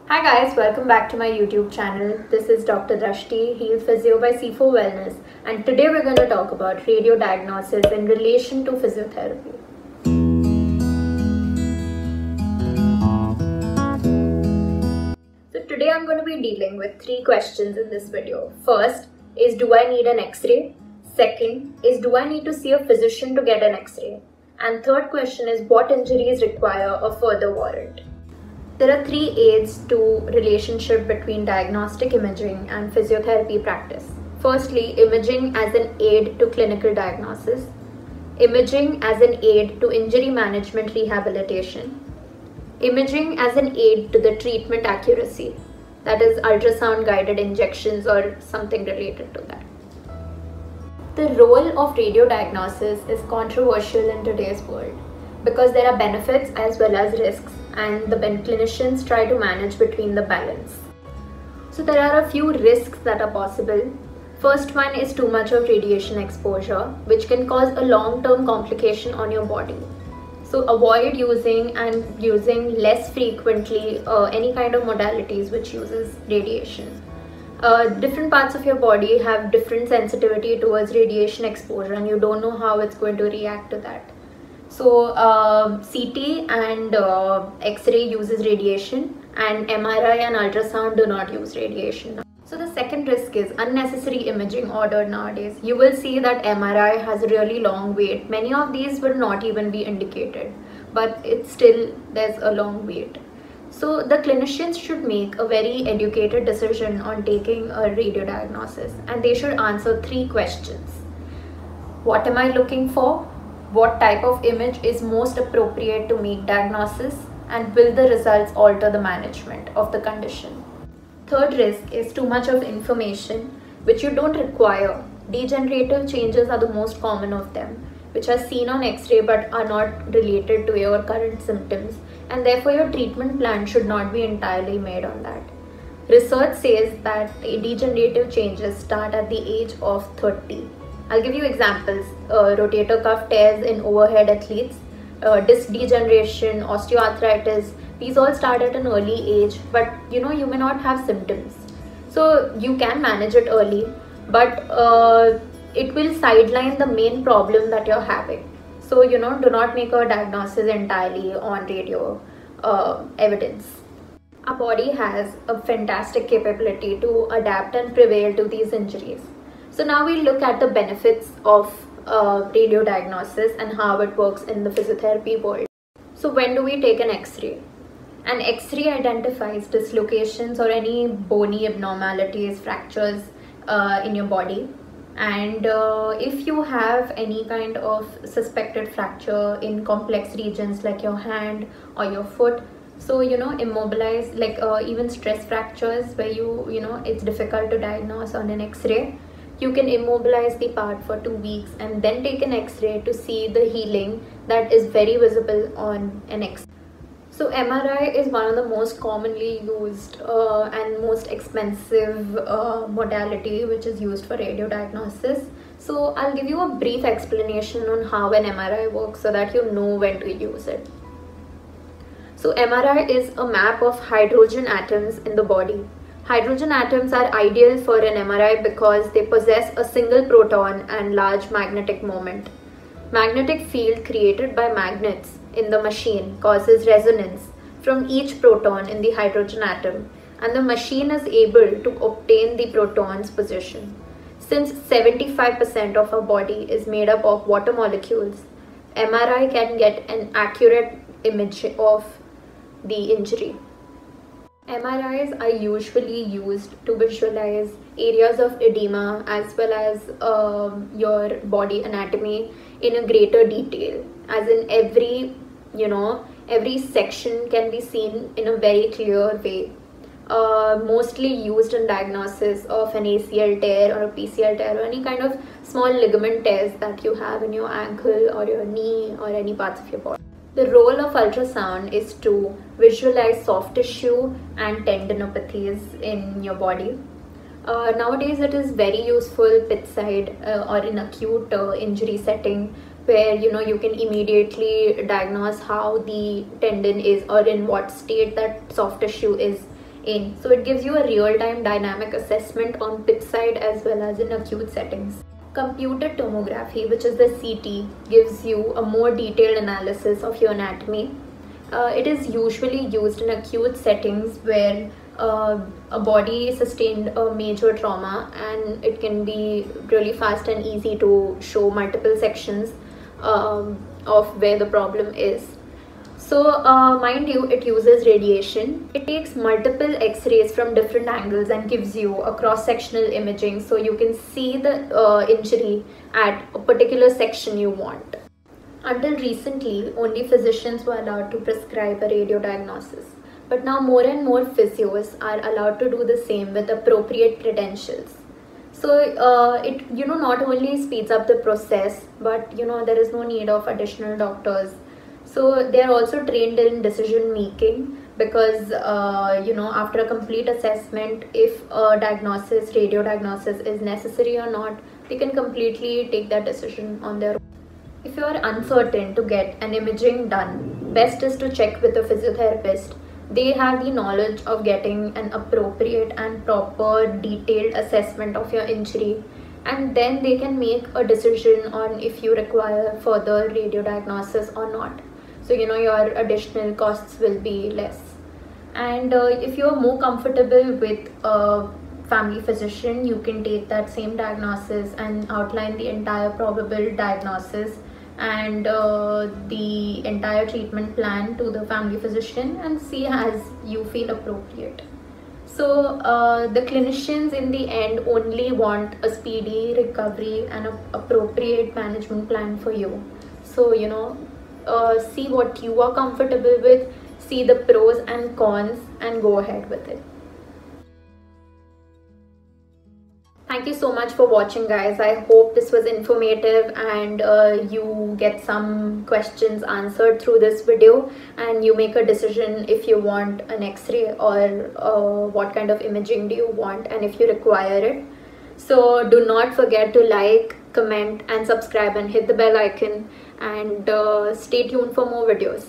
Hi guys, welcome back to my YouTube channel. This is Dr. Drashti, Heal Physio by C4 Wellness, and today we're going to talk about radio diagnosis in relation to physiotherapy. So today I'm going to be dealing with three questions in this video. First is, do I need an X-ray? Second is, do I need to see a physician to get an X-ray? And third question is, what injuries require a further warrant? There are three aids to relationship between diagnostic imaging and physiotherapy practice. Firstly, imaging as an aid to clinical diagnosis, imaging as an aid to injury management rehabilitation, imaging as an aid to the treatment accuracy, that is ultrasound guided injections or something related to that. The role of radio diagnosis is controversial in today's world because there are benefits as well as risks, and the clinicians try to manage between the balance. So there are a few risks that are possible. First one is too much of radiation exposure, which can cause a long-term complication on your body. So avoid using less frequently any kind of modalities which uses radiation. Different parts of your body have different sensitivity towards radiation exposure, and you don't know how it's going to react to that. So CT and X-ray uses radiation, and MRI and ultrasound do not use radiation. So the second risk is unnecessary imaging ordered nowadays. You will see that MRI has a really long wait. Many of these will not even be indicated, but it's still, there's a long wait. So the clinicians should make a very educated decision on taking a radio diagnosis, and they should answer three questions. What am I looking for? What type of image is most appropriate to make diagnosis, and will the results alter the management of the condition? Third risk is too much of information which you don't require. Degenerative changes are the most common of them, which are seen on X-ray but are not related to your current symptoms, and therefore your treatment plan should not be entirely made on that. Research says that degenerative changes start at the age of 30. I'll give you examples. Rotator cuff tears in overhead athletes, disc degeneration, osteoarthritis. These all start at an early age, but you may not have symptoms. So you can manage it early, but it will sideline the main problem that you're having. So do not make a diagnosis entirely on radio evidence. Our body has a fantastic capability to adapt and prevail to these injuries. So now we'll look at the benefits of radio diagnosis and how it works in the physiotherapy world. So when do we take an X-ray? An X-ray identifies dislocations or any bony abnormalities, fractures in your body. And if you have any kind of suspected fracture in complex regions like your hand or your foot, so immobilize, like even stress fractures where it's difficult to diagnose on an X-ray, you can immobilize the part for 2 weeks and then take an X-ray to see the healing that is very visible on an X-ray. So MRI is one of the most commonly used and most expensive modality which is used for radio diagnosis. So I'll give you a brief explanation on how an MRI works so that you know when to use it. So MRI is a map of hydrogen atoms in the body. Hydrogen atoms are ideal for an MRI because they possess a single proton and large magnetic moment. Magnetic field created by magnets in the machine causes resonance from each proton in the hydrogen atom, and the machine is able to obtain the proton's position. Since 75% of our body is made up of water molecules, MRI can get an accurate image of the injury. MRIs are usually used to visualize areas of edema as well as your body anatomy in a greater detail, as in every section can be seen in a very clear way. Mostly used in diagnosis of an ACL tear or a PCL tear or any kind of small ligament tears that you have in your ankle or your knee or any parts of your body. The role of ultrasound is to visualize soft tissue and tendinopathies in your body. Nowadays it is very useful bedside or in acute injury setting, where you can immediately diagnose how the tendon is or in what state that soft tissue is in. So it gives you a real-time dynamic assessment on pitch side as well as in acute settings. Computed tomography, which is the CT, gives you a more detailed analysis of your anatomy. It is usually used in acute settings where a body sustained a major trauma, and it can be really fast and easy to show multiple sections of where the problem is. So mind you, it uses radiation. It takes multiple x-rays from different angles and gives you a cross-sectional imaging, so you can see the injury at a particular section you want. Until recently, only physicians were allowed to prescribe a radio diagnosis. But now more and more physios are allowed to do the same with appropriate credentials. So it not only speeds up the process, but there is no need of additional doctors. So they are also trained in decision making, because after a complete assessment, if a radio diagnosis is necessary or not, they can completely take that decision on their own. If you are uncertain to get an imaging done, best is to check with a physiotherapist. They have the knowledge of getting an appropriate and proper detailed assessment of your injury, and then they can make a decision on if you require further radio diagnosis or not. So your additional costs will be less. And if you are more comfortable with a family physician, you can take that same diagnosis and outline the entire probable diagnosis and the entire treatment plan to the family physician and see as you feel appropriate. So the clinicians in the end only want a speedy recovery and an appropriate management plan for you. So see what you are comfortable with, see the pros and cons, and go ahead with it. Thank you so much for watching, guys. I hope this was informative and you get some questions answered through this video, and you make a decision if you want an x-ray or what kind of imaging do you want and if you require it. So do not forget to like, comment and subscribe and hit the bell icon, and stay tuned for more videos.